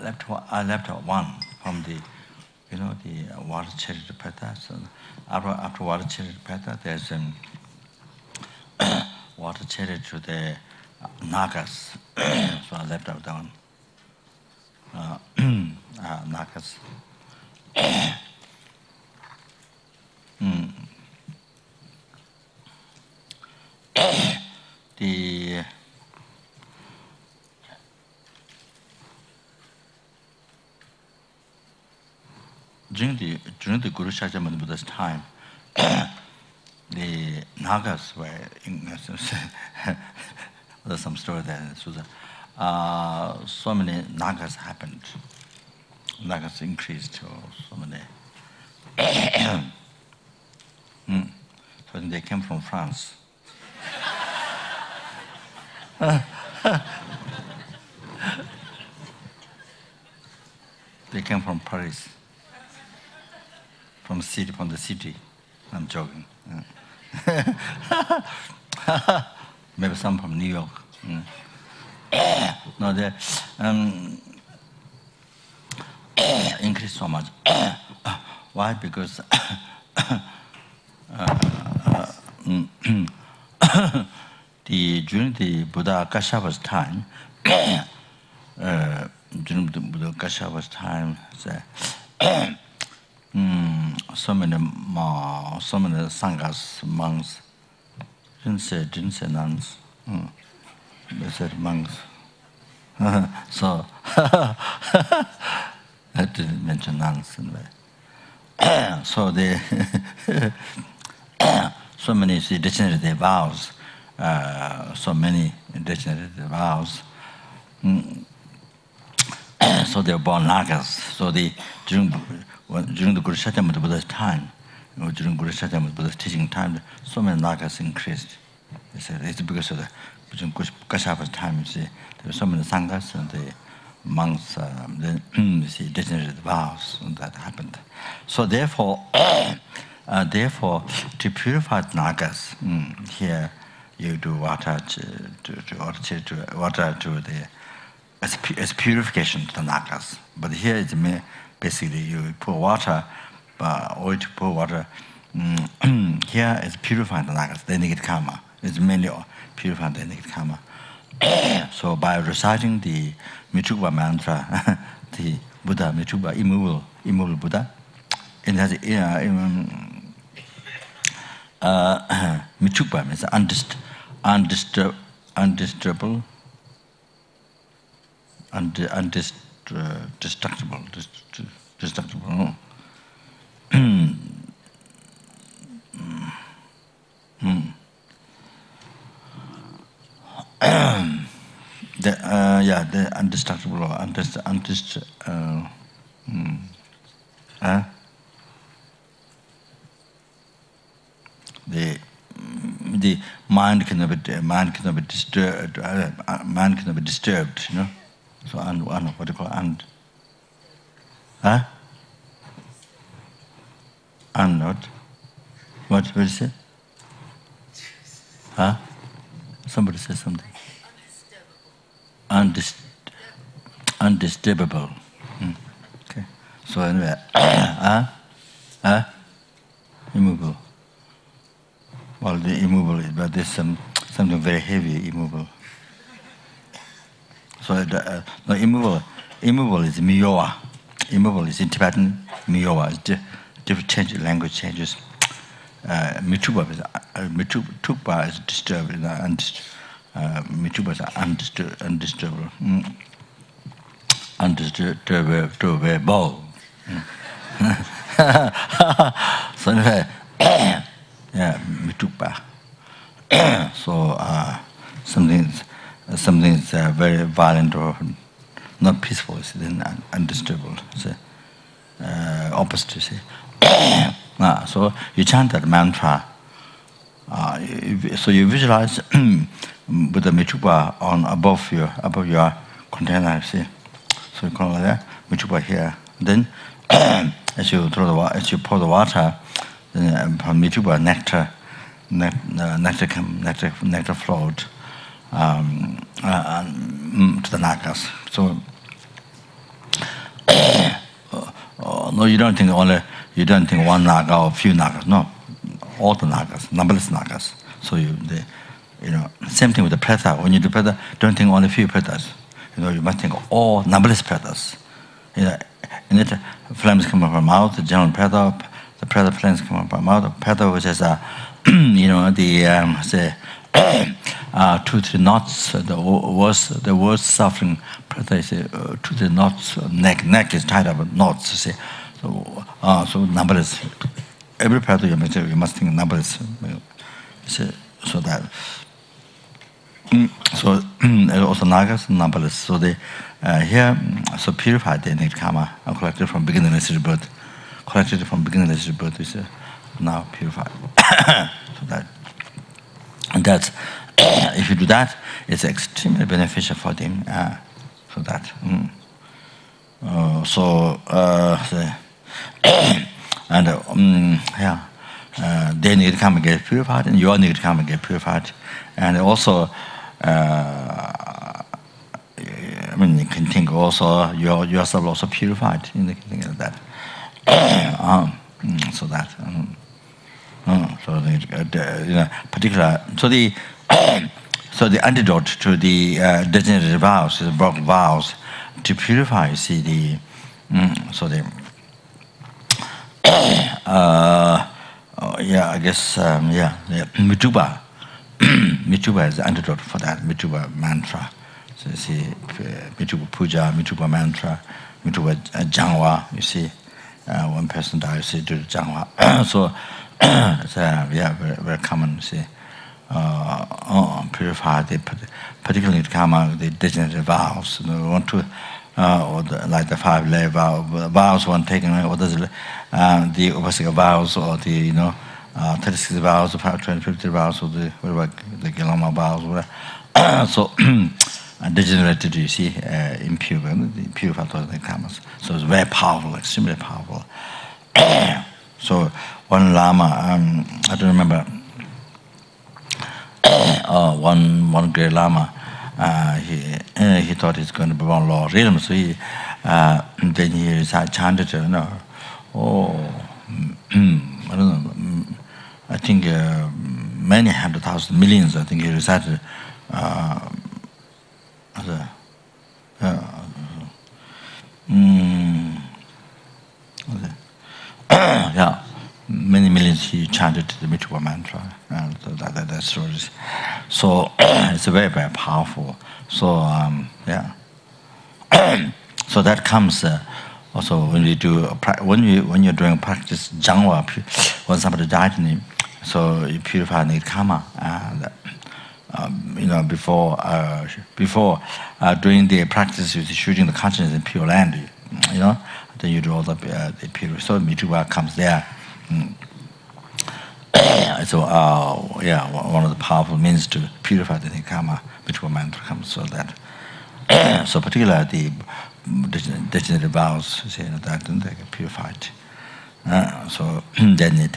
I left one from the, the water charity patha. So after water charity patha, there's water charity to the Nagas. So I left out that one. Nagas. The during the Guru Shakyamuni Buddha's time, the Nagas were there's some story there. So many Nagas happened. Nagas increased, so many. So they came from France. They came from Paris, from the city. I'm joking. Maybe some from New York. No, they increased so much. Why? Because during the Buddha Kashyap's time, so many sanghas, monks, didn't say nuns. They said monks. So I didn't mention nuns anyway. So they so many degenerative vows. So many degenerative vows. So they were born Nagas. So during the Guru Shakyamuni Buddha's time, during Guru Shakyamuni Buddha's teaching time, so many Nagas increased. They said it's because of during Kashyap's time, you see, there were so many sanghas and the monks, you see, degenerative vows, and that happened. So therefore, to purify the Nagas, here you do water to the as purification to the Nagas. But here it's basically you pour water, or to pour water. Here is purifying the Nagas, the negative karma. It's mainly purifying the negative karma. So by reciting the Michukpa mantra, the Buddha, Michukpa, immovable Buddha, it has Michukpa means undisturbable, destructible. The undestructible or the mind cannot be disturbed. Mind cannot be disturbed. So what do you call not? What is it? Somebody said something. Undisturbable. Okay. So anyway, immovable. Well, the immovable is, but there's something very heavy, immovable. So no, immovable is miyowa. Immovable is in Tibetan, miyowa. It's different language changes. Michukpa is disturbed, Michukpa is undisturbable. Undisturbable. So anyway, Michukpa. So something is very violent or not peaceful, is then undisturbable. So opposite, you see. So you chant that mantra. So you visualize with the Michukpa on above your container. You see. So you call it that Michukpa here. Then as you pour the water, then from Michukpa nectar flowed to the Nagas. So No, you don't think one naga or few nagas. No, all the nagas, numberless nagas. So same thing with the preta. When you do preta, don't think only few pretas. You must think all numberless pretas. In it, flames come from mouth, the general preta, the preta flames come from mouth. Preta, which is the 2-3 knots. The worst suffering preta is 2-3 knots. Neck is tied up with knots. See, so numberless. Every preta you must think numberless. So that. So also nagas numberless. So they here so purified the innate karma collected from beginningless rebirth. Collected from beginningless rebirth is now purified. So that's if you do that, it's extremely beneficial for them. So that. Their negative karma get purified, and your negative karma get purified, and also. You can think also yourself also purified in the thing like that. So that. Particular. So the antidote to the degenerative vows is broken vows to purify. You see the I guess Mituba. Mituba is the antidote for that. Mituba mantra. So you see, Mituba puja, Mituba mantra, Mituba jangwa. You see, one person dies, you see, do the jangwa. So it's very, very common. You see, purify the particularly karma, the degenerative vows. We want to, like the 5 lay vows one taken, or does the Upasika vows, or the 36 vows, the 250 vows, or the Gelama vows, whatever. So degenerated, you see, impure, the purified the karmas. So it's very powerful, extremely powerful. So one Lama, I don't remember, one great Lama, he thought he's going to be one Lord Realm, so then he chanted, I don't know, I think many 100,000 millions, I think he recited. Many millions he chanted the Mituba mantra. That's stories. So it's very, very powerful. So so that comes also when you do when you're doing practice jangwa, when somebody died, so you purify the karma. Before doing the practice with shooting the consciousness in Pure Land, then you do all the pure. So Mituba comes there. So one of the powerful means to purify the karma, Mituba mantra comes. So that so particularly the degenerative vows, that then they get purified. So then it.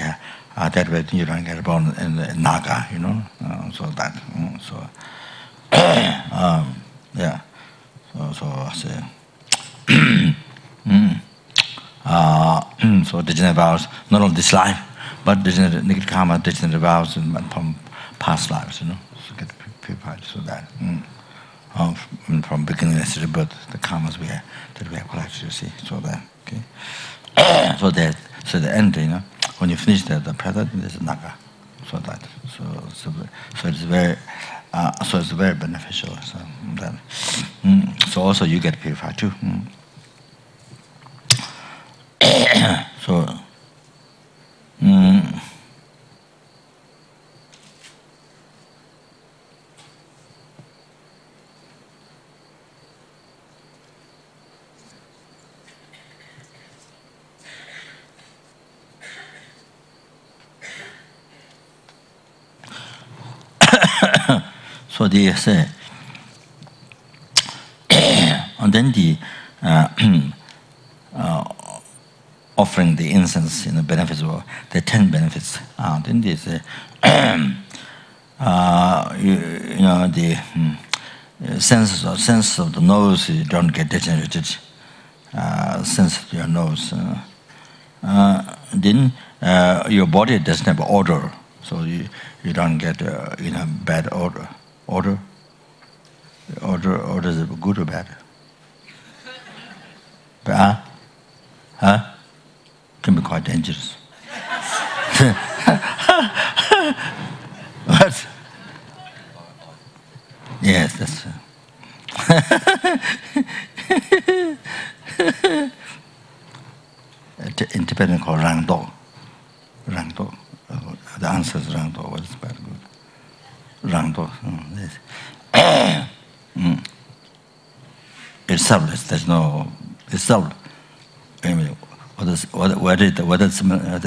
That way you don't get born in the naga, so that, so so degenerative vows, not only this life, but degenerative negative karma, degenerative vows from past lives, so get purified, so that from beginningless rebirth, the karmas that we have collected, you see, so that, okay, so the end, when you finish the preta, there's a naga, so that, so it's very, so it's very beneficial. So then, so also you get purified too. So. So they say, and then the offering the incense, benefits of the 10 benefits. Then they say, the sense of the nose, you don't get degenerated. Sense of your nose, then your body doesn't have odor, so you don't get bad odor. Odor is good or bad? Huh? Can be quite dangerous. What? Yes, that's. In Tibetan called Rangdo. Rangdo. The answer is Rangdo. What is bad? Good. Rangdo. Yes. It's selfless. There's no. It's self. I mean, what is smell?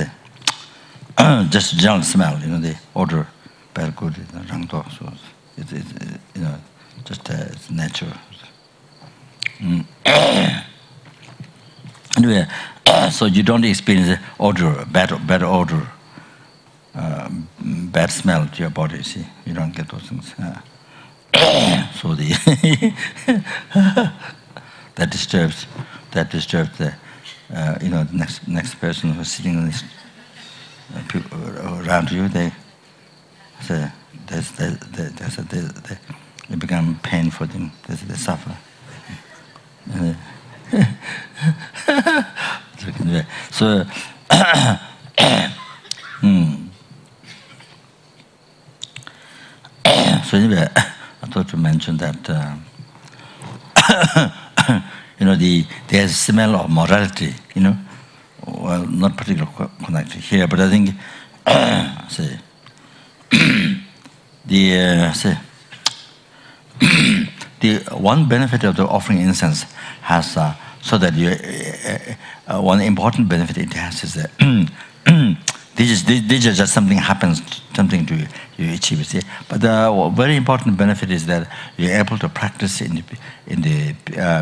Just general smell. The odor, bad, good. Rangdo. So it's just it's natural. Anyway, so you don't experience odor, bad odor, bad smell to your body. See, you don't get those things. So that disturbs the next person who's sitting on this around you. They become pain for them. They suffer. So, so anyway, I thought to mention that there's a smell of morality. Well, not particularly connected here, but I think the one benefit of the offering incense has so that one important benefit it has is that this is just something happens, something to you achieve. See? But the very important benefit is that you're able to practice in the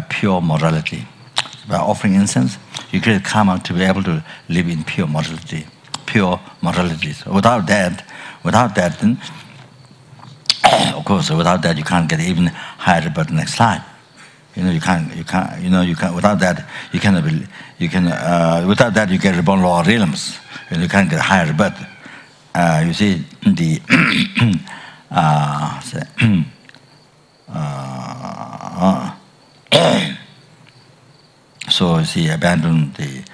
pure morality. By offering incense, you create karma to be able to live in pure morality. Pure morality. So without that, then of course, without that you can't get even higher birth next life. You can't. Without that, without that, you get reborn lower realms. You can't get higher birth. You see, so you see, abandon the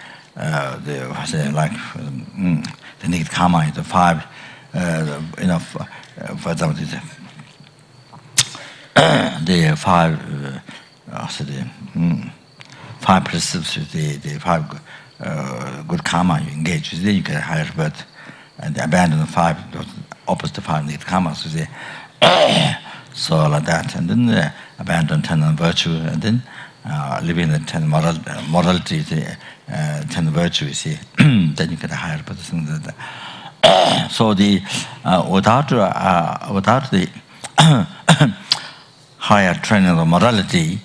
negative karma, the five. For example, the five. Five precepts, the five good karma you engage, then you get higher birth, and abandon the five, opposite five negative karma. So like that, and then abandon 10 virtue, and then live in the 10 morality, 10 virtue. You see, then you get a higher birth. So without the higher training of morality.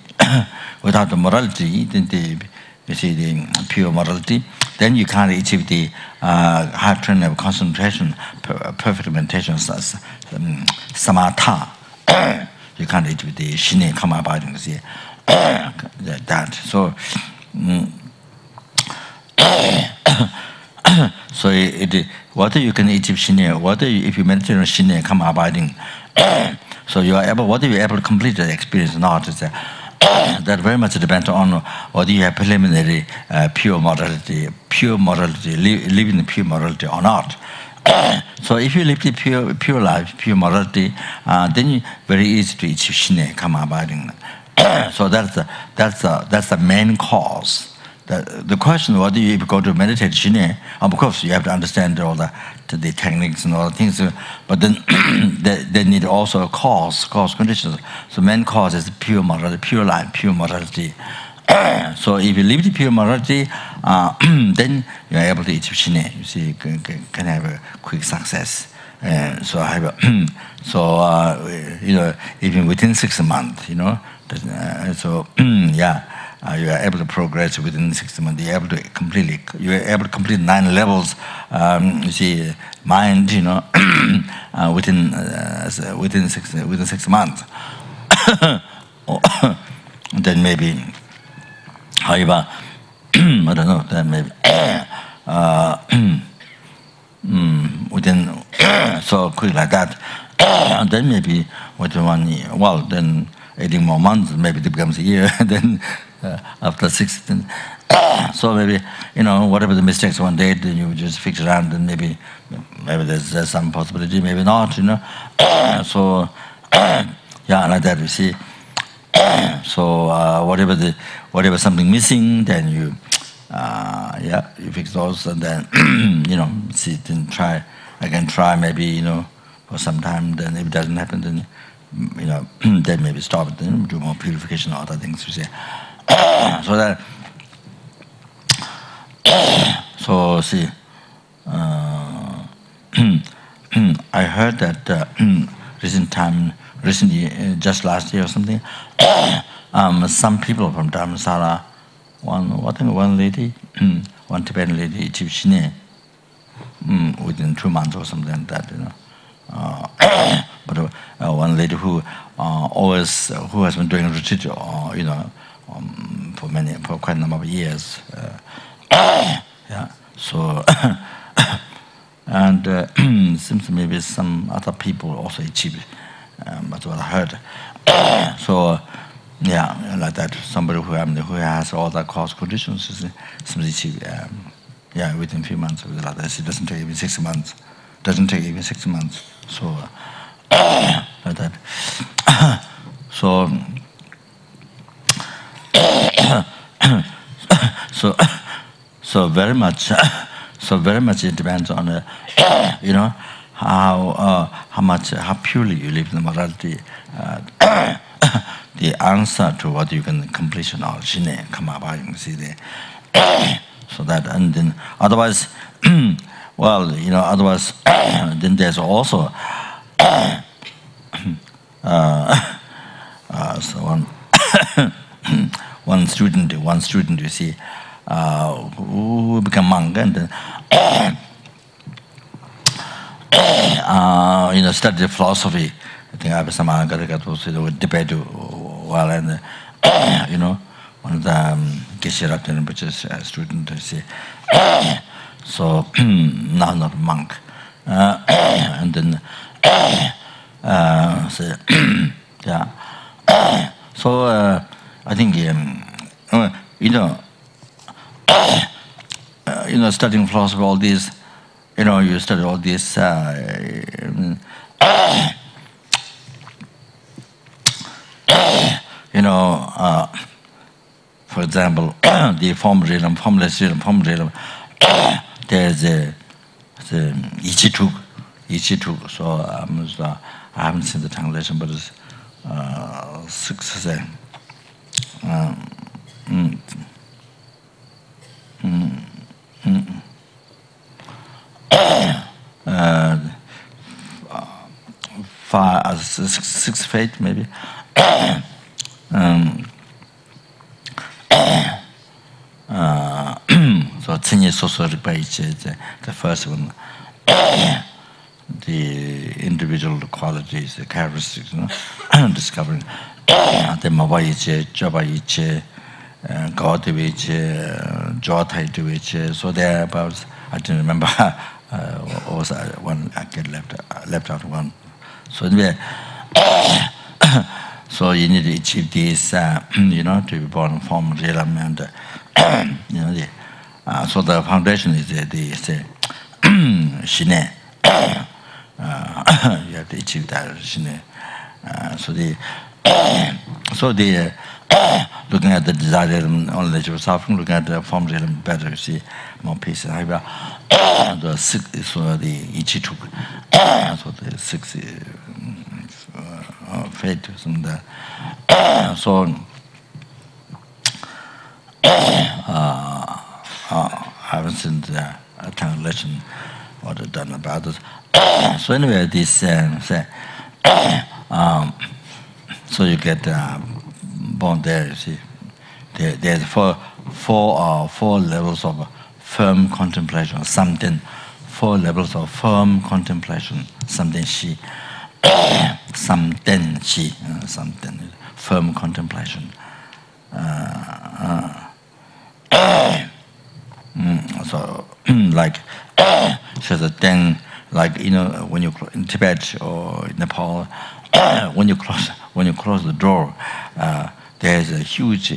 Without the morality, then you see the pure morality, then you can't achieve the high training of concentration, perfect meditation, samatha. You can't achieve the shine karma abiding. See that. So, so whether you can achieve shine, whether if you meditate on shine karma abiding, so you are able, whether you're able to complete the experience or not, that very much depends on whether you have preliminary pure morality, live in the pure morality or not. So if you live the pure life, pure morality, then it's very easy to achieve shine karma abiding. So that's the main cause. The question whether you go to meditate shine, of course you have to understand all the techniques and all the things, but then they need also a cause conditions. So main cause is pure morality, pure life, pure morality. So if you live the pure morality, then you are able to achieve shine. You see, you can have a quick success. So I have even within 6 months, so yeah. You are able to progress within 6 months. You are able to complete 9 levels. You see, mind, within 6 months. Then maybe, however, I don't know. Then maybe within so quick like that, and then maybe within 1 year, well, then 18 more months, maybe it becomes a year, and then after 16, so maybe, whatever the mistakes one day, then you just fix it out, and maybe there's some possibility, maybe not, so, yeah, like that, you see. So whatever something missing, then you you fix those, and then see, then try maybe for some time. Then if it doesn't happen, then then maybe stop it. Then do more purification or other things. You see, so that so see. I heard that recently, just last year or something, some people from Dharamsala, one lady, one Tibetan lady, within 2 months or something like that, but one lady who has been doing retreat, for quite a number of years, yeah. So. And seems maybe some other people also achieved. That's what I heard. So, yeah, like that. Somebody who has all the cause conditions seems achieve. Yeah, within a few months. Like that. It doesn't take even 6 months. So, like that. So, so very much. So very much it depends on, how purely you live in the morality. The answer to what you can completion or shine kamaba, you see there. So that, and then otherwise, well, otherwise, then there's also so one student, you see. Who become monk and study philosophy. I think I have some debate while and one of the Geshe Rakten Rinpoche's student, I say. So now not monk, and then so, yeah. So I think studying philosophy, all these, you study all this, for example, the form realm, formless realm, there's a Ichituk. So I haven't seen the translation, but it's 6. Six fate maybe. So Tsinye Soso Rinpoche, the first one, the individual qualities, the characteristics, discovering the Mawayiche, Jobayiche, Gaudiviche, Jothaiduviche. So there are about, I don't remember, also one I get left out one. So anyway, so you need to achieve this, to be born from realm, and so the foundation is the shine. You have to achieve that shine. So the looking at the desire realm, only nature of suffering. Looking at the form realm, better you see more peace. The 6 is for the Ichituk. So the 6 fate, and so I haven't seen the translation what they've done about it. So anyway, this so you get born there. You see, there's four levels of firm contemplation. Something, 4 levels of firm contemplation. Something she. Something firm contemplation. So So then, like when you in Tibet or in Nepal, when you close the door, there's a huge.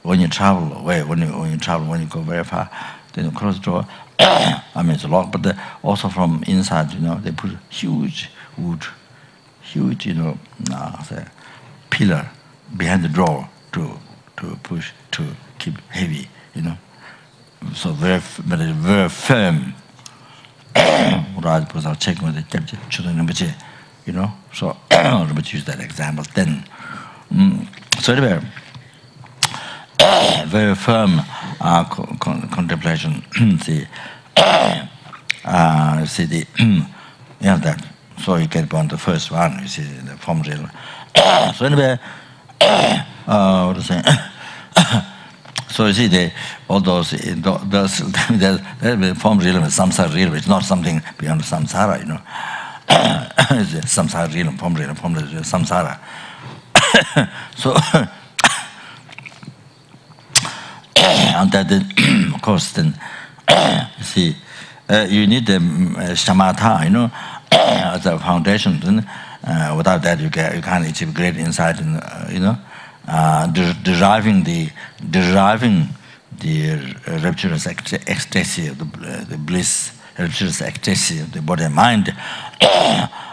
When you travel away, when you go very far, then you close the door. I mean, it's locked, but also from inside, they put huge wood, huge, say, pillar behind the door to push to keep heavy, So very firm. Right, because I'll check with the children, So let's use that example. Then, so anyway, very firm contemplation. See, that. So you get on the first one. You see the form real. So anyway, what to say? So you see all those form realm is samsara realm. It's not something beyond samsara, It's samsara realm, form realm, samsara. So and that, of course, then you see, you need the shamatha, as a foundation. Then without that, you can't achieve great insight, deriving the rapturous ecstasy of the bliss, rapturous ecstasy of the body and mind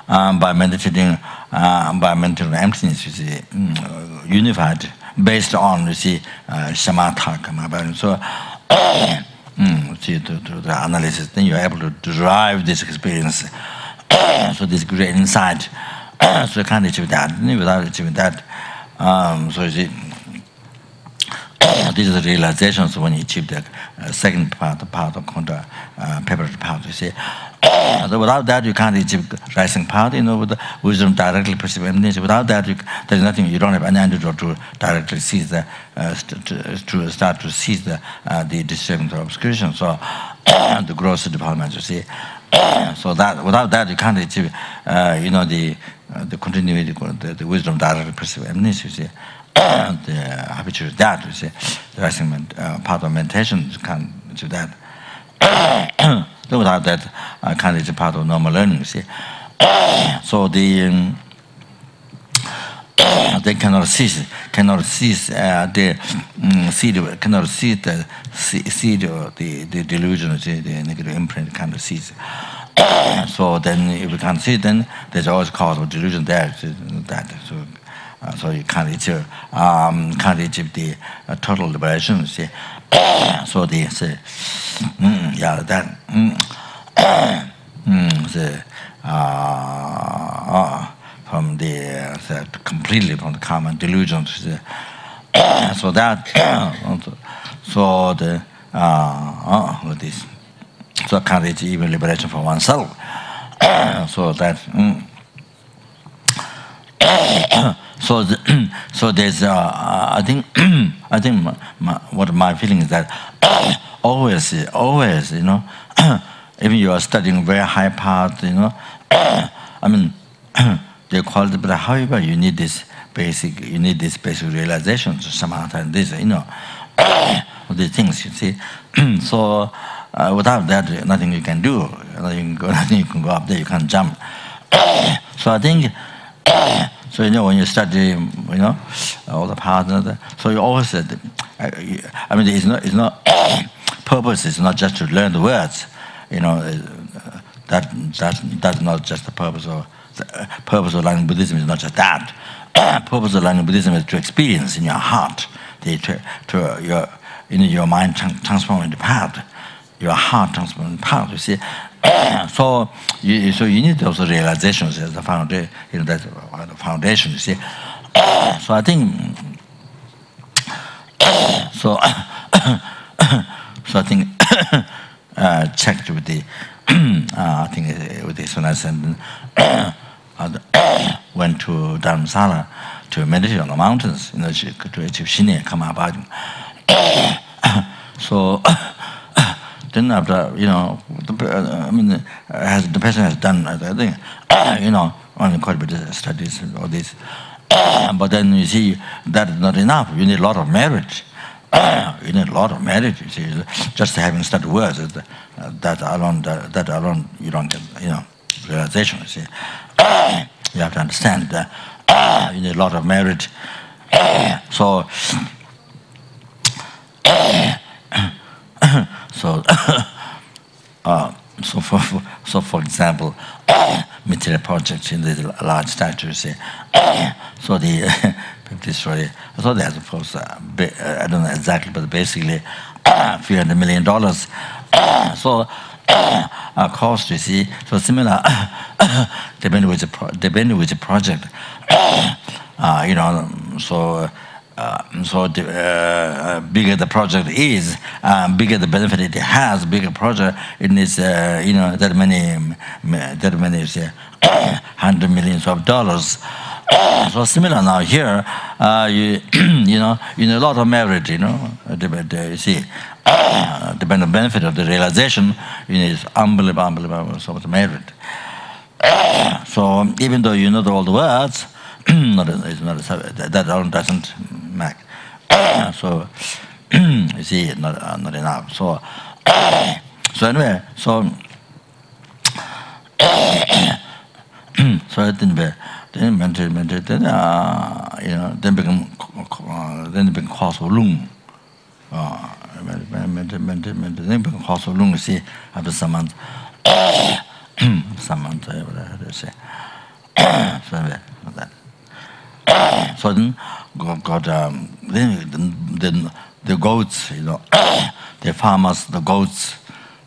by meditating emptiness. You see, unified, based on shamatha. So, see, to the analysis, then you're able to derive this experience. So this great insight. So you can't achieve that. Without achieving that, so you see, this is the realization. So when you achieve the second part of contra preparatory part, you see. So without that, you can't achieve rising part. With the wisdom directly perceiving emptiness. Without that, there's nothing. You don't have any antidote to directly seize the to start to seize the disturbing of obscuration. So the gross development, you see. So that without that, you can't achieve. The continuity, the wisdom directly perceiving emptiness. You see. The habitual that, you see, the rising part of meditation can't achieve that. So without that, can't achieve part of normal learning, you see. So they cannot cease the delusion, the negative imprint cannot cease. So then, if you can't see, then there's always cause of delusion there. So you can't achieve the total liberation. See, so they say, from the completely from the karma delusion. So that so the with this, so can't achieve even liberation for oneself. So that. So there's I think what my feeling is that always even you are studying very high part, I mean they call it, but however you need this basic realization, samatha and this, these things, you see. So without that, nothing you can do. Nothing you can go up there. You can't jump. So I think. So when you study, all the parts, so you always said, I mean, it's not purpose is not just to learn the words, that's not just the purpose of learning Buddhism is not just that. Purpose of learning Buddhism is to experience in your heart, your mind transform into part, your heart transform into part. You see. So you need those realizations as the foundation. That's the foundation. You see. So I think. So I think checked with the. I think with this when I said went to Dharamsala to meditate on the mountains, to achieve Shinya Kamabhajam. So. Then after, the person has done, I think, only quite a bit of studies and all this. But then you see that is not enough. You need a lot of merit. You need a lot of merit. You see, just having studied words, that alone, you don't get, realization. You see, you have to understand that you need a lot of merit. So, so, for example, material projects in the large statues. So the this story. So that's of course I don't know exactly, but basically $300 million. So cost, you see. So similar, depending with the project. So bigger the project is, bigger the benefit it has. Bigger project, it needs that many say, $100 million. So similar now here, you know a lot of merit. You see, depending on the benefit of the realization, you need unbelievable so much merit. So even though you know all the words, that alone doesn't make. So you see, not enough. So anyway, so then become cause of lung. Then become cause of lung. You see, after some months, whatever they say. So anyway, that. So then then the goats, the farmers, the goats,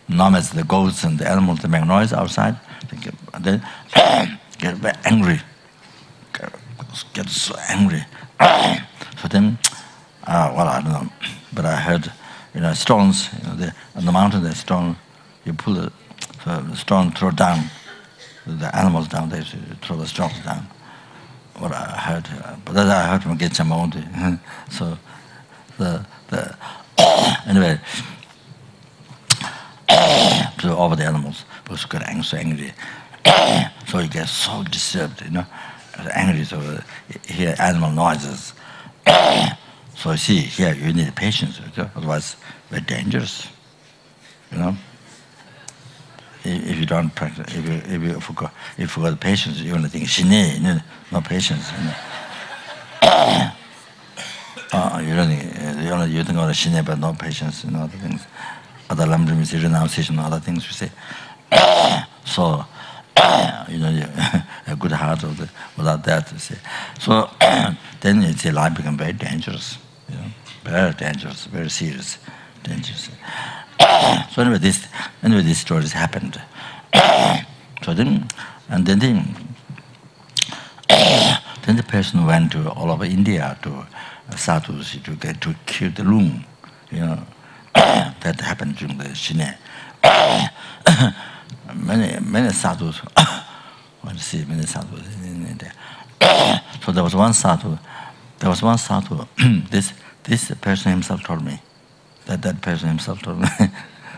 nomads, the goats and the animals, they make noise outside. They get very angry, get so angry. So then, well, I don't know, but I heard, stones, on the mountain, there's stone, you pull the stone, throw down, the animals down, they throw the stones down. What I heard, but that I heard from Geshe Monte. So anyway, so over the animals, because get so angry, so you get so disturbed, angry. So hear animal noises. So see here, you need patience, otherwise very dangerous. If you don't practice, if you forgot patience, you only think shine, no patience. You think of shine, but no patience, other things. Other lamdrim is renunciation, other things you say. So, a good heart without that, you see. So then you see life become very dangerous, very dangerous, very serious, dangerous. So anyway, these stories happened. So then the person went to all over India to sadhus to kill the loon. That happened during the Shine. Many sadhus. Want to see many sadhus in India. So there was one sadhu. This person himself told me. That person himself told me.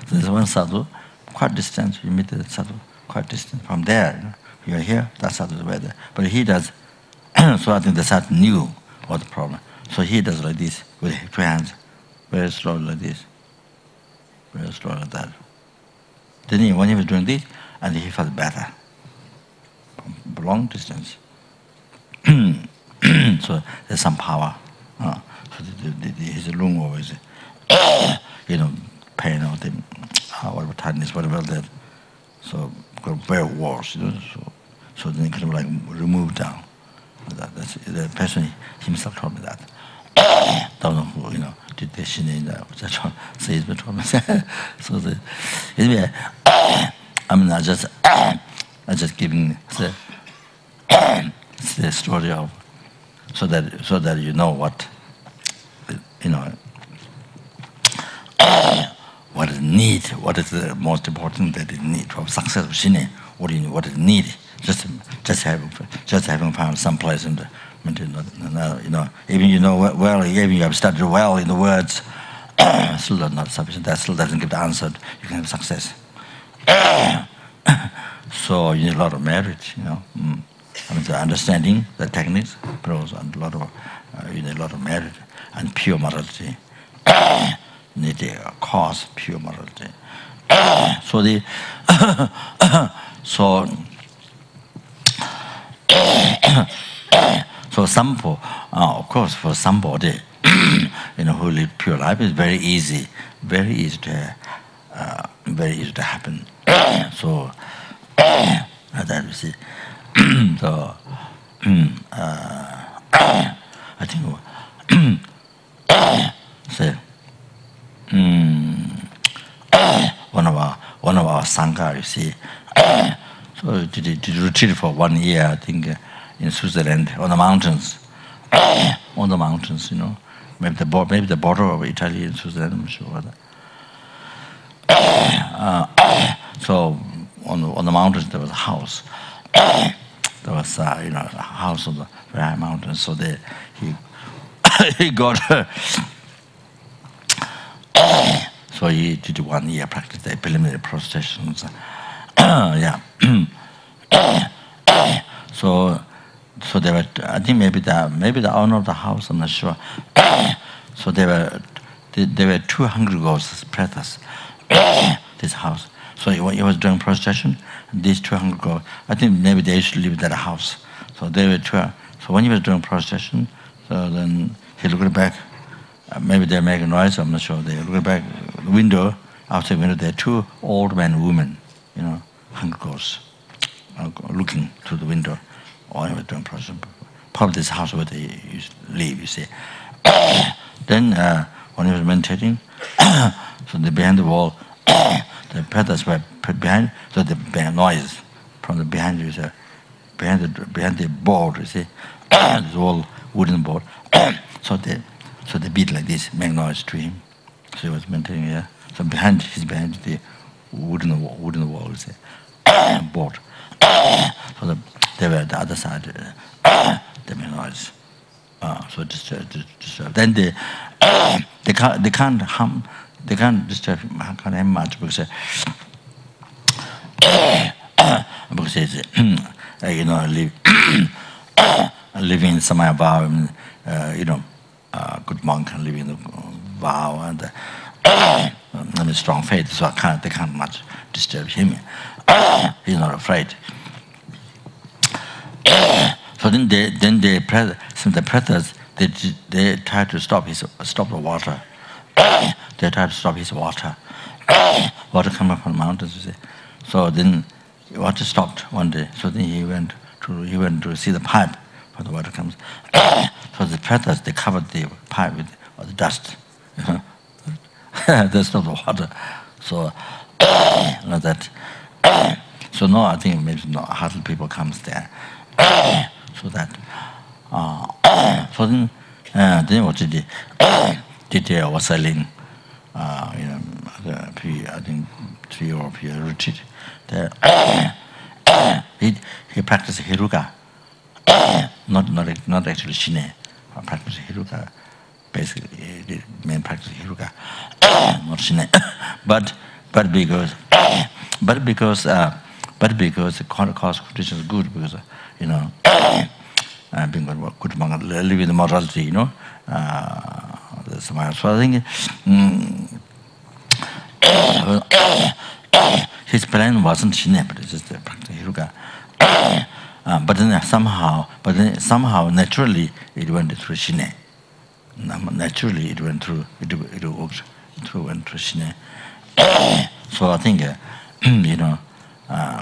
So there's one sadhu, quite distant. You meet the sadhu, quite distant from there. You are here, that sadhu is there. But he does. So I think the sadhu knew what the problem. So he does like this with his 2 hands, very slowly like this, very slowly like that. Then when he was doing this, and he felt better from long distance. So there's some power. So his lung always. Pain or whatever tightness, whatever that. So got very worse, So then it kind of like removed down. That's the person himself told me that. Don't know who, did the shine in that, which I say is between me. So anyway, I just giving the story of so that you know what what is need, what is the most important that is need for success of Shine, what is need. Just having found some place in the, even even you have studied well in the words, still not sufficient. That still doesn't give the answer. You can have success. So you need a lot of merit, the understanding the techniques, but also a lot of you need a lot of merit and pure morality. need to cause pure morality. So the so so some of course for somebody who live pure life is very easy to happen. So that we see. So I think say one of our sangha, you see. So did retreat for 1 year, I think, in Switzerland on the mountains. On the mountains, maybe the border of Italy and Switzerland, I'm sure. So on the mountains there was a house. There was a house on the very high mountain. So he got. So he did 1 year practice the preliminary prostrations. Yeah. So they were. I think maybe the owner of the house, I'm not sure. So there were 2 hungry ghosts, pretas, this house. So he was doing prostration. These 2 hungry ghosts, I think maybe they used to live in that house. So they were 2. So when he was doing prostration, so then he looked back. Maybe they make a noise. I'm not sure. They look back the window. Outside window, there are 2 old men, women, hungry ghosts, looking through the window. Or he was doing prostration. Probably this house where they used to live. You see. Then when he was meditating, so behind the wall, the pretas were behind. So the noise from the behind you, behind the board. You see, this whole wooden board. So they beat like this, make noise to him. So he was meditating here. So he's behind the wooden wall, you see, board. So they were at the other side. They made noise. So disturb. Then they can't harm. They can't disturb him. Can't harm much because living in Samaya Bhav, good monk and living in the vow and strong faith, so they can't much disturb him. He's not afraid. So then the pretas they try to stop the water. They try to stop his water. Water coming from the mountains, you see. So then water stopped one day. So then he went to see the pipe where the water comes. So the pretas they covered the pipe with the dust. That's not the water. So like that. So now I think maybe hardly people comes there. So that. So then what did he was selling. I think 3 or 4 retreat. He practiced Hiruka. Not actually Shine. Practice Hiruka. Basically, the main practice Hiruka, not Shine. But because the cause condition is good because being good monk, living the morality, So I think his plan wasn't Shine, but it's just the practice Hiruka. But then somehow, naturally, it went through Shine. Naturally, it went through. It walked through went through Shine. So I think,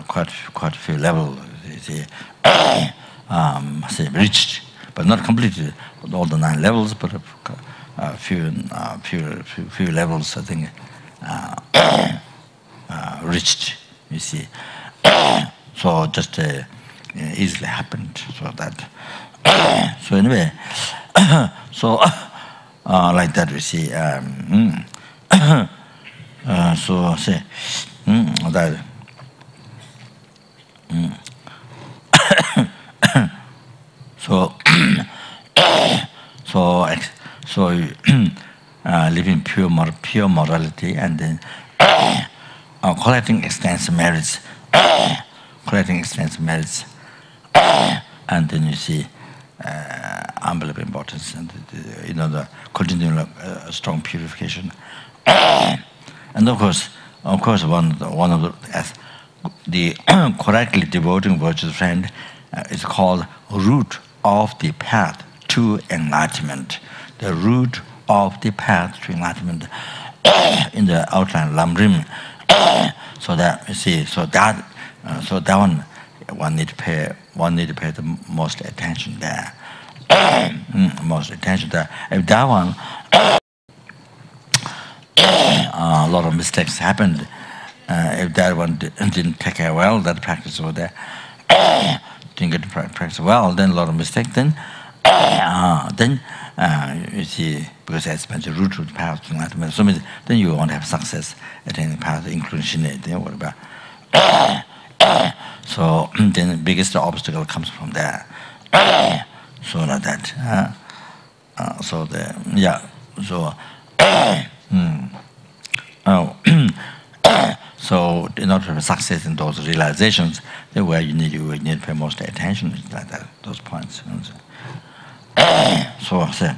quite a few levels, say reached, but not completely all the 9 levels, but a few levels. I think reached. You see, so just. Easily happened, so that. So anyway, so like that we see. So say that. So living pure morality and then collecting extensive merits. Collecting extensive merits. And then you see, unbelievable importance, and the continual strong purification. And of course, one of the correctly devoting virtuous friend is called root of the path to enlightenment. The root of the path to enlightenment in the outline Lamrim. So that you see, so that one need to pay the most attention there. Most attention there. If that one, a lot of mistakes happened. If that one didn't take care well, that practice over there didn't get to practice well, then a lot of mistakes. Then you see, because that's the root of the path to enlightenment. So then you won't have success attaining the path, including Shinne. Then what about? So then the biggest obstacle comes from there. So like that. So in order to have success in those realizations, then where you need to pay most attention like that, those points. So I say.